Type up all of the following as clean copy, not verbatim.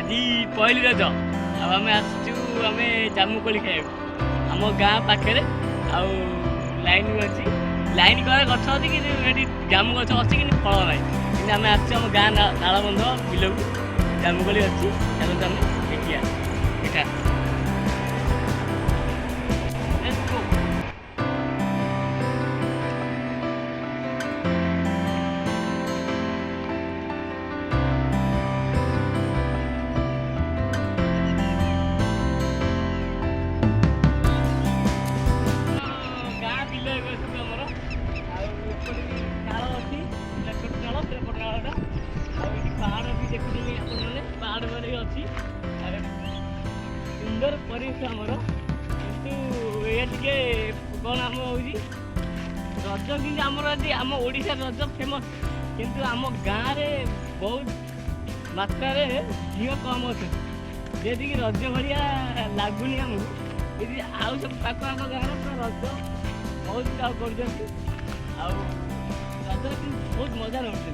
ଆଜି ପହିଲି ରଜ ଆଉ ଆମେ ଆସିଛୁ ଆମେ ଜାମୁକୋଳି ଖାଇବାକୁ ଆମ ଗାଁ ପାଖରେ ଆଉ ଲାଇନ୍ ବି ଅଛି ଲାଇନ୍ କରା ଗଛ ଅଛି କିନ୍ତୁ ଏଠି ଜାମୁ ଗଛ ଅଛି କିନ୍ତୁ ଫଳ ନାହିଁ କିନ୍ତୁ ଆମେ ଆସିଛୁ ଆମ ଗାଁ ନାଳବନ୍ଧ ବିଲକୁ ଜାମୁକୋଳି ଅଛି ଚାଲନ୍ତୁ ଆମେ ଦେଖିବା ଏଇଟା पाहाड़ पर अच्छी सुंदर परिवेश आमर कितु ये कौन आम हो रज कि आमर आम ओडिशा रज फेमस किंतु आम गाँव में बहुत मात्रा झील कम अच्छे जी रज भाया लगुनि आमको यदि आउ सब पाख आख गाँव पूरा रज बहुत कर रज बहुत मजा रोचे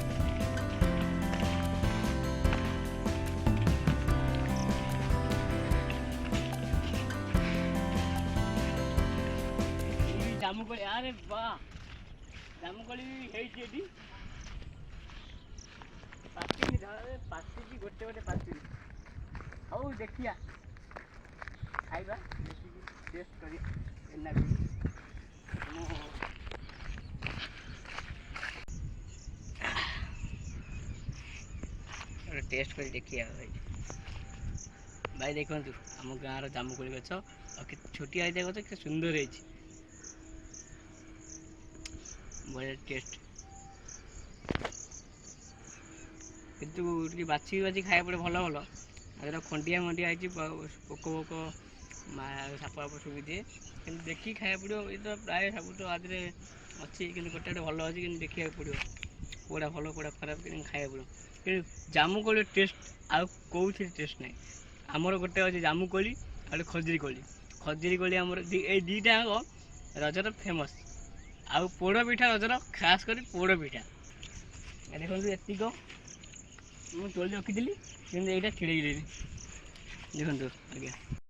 ଜାମୁକୋଳି ଆରେ ବାଃ ଜାମୁକୋଳି ହେଇଛି ଏଠି ପାଚିନି ଧରେ ପାଚିଛି ଗୋଟେ ଗୋଟେ ପାଚିନି ହଉ ଦେଖିବା ଖାଇବା ଦେଖିକି ଟେଷ୍ଟ କରିବା ଏନା ଗୋଟେ ଟେଷ୍ଟ କରି ଦେଖିବା ଭାଇ ଦେଖନ୍ତୁ ଆମ ଗାଁର ଜାମୁକୋଳି ଗଛ ଆଉ କେତେ ଛୋଟିଆ ହେଇଥିବା ଗଛ କେତେ ସୁନ୍ଦର ହେଇଛି बढ़िया टेस्ट किंतु टे बाछी बाछी खाया पड़े भल भल अगर खंडिया मंडिया पोक पोक साप फाप शुई दिए कि देखिए खाया पड़ो ये तो प्राय सब तो आदि अच्छी कि गोटे भल अच्छी कि देखा पड़ो कौड़ा भल कौड़ा खराब कि खाया पड़ो कि जामुकोली टेस्ट आउ कौन टेस्ट ना आमर गोटे अच्छे जामुकोली और खजुरी कोली आमर ये दुईटा रजर फेमस आउ पोड़ पिठा रजर खास कर पोड़ पिठा देखो एतिक मुझे तोली रखी कि यहाँ छिड़े देखो आज्ञा।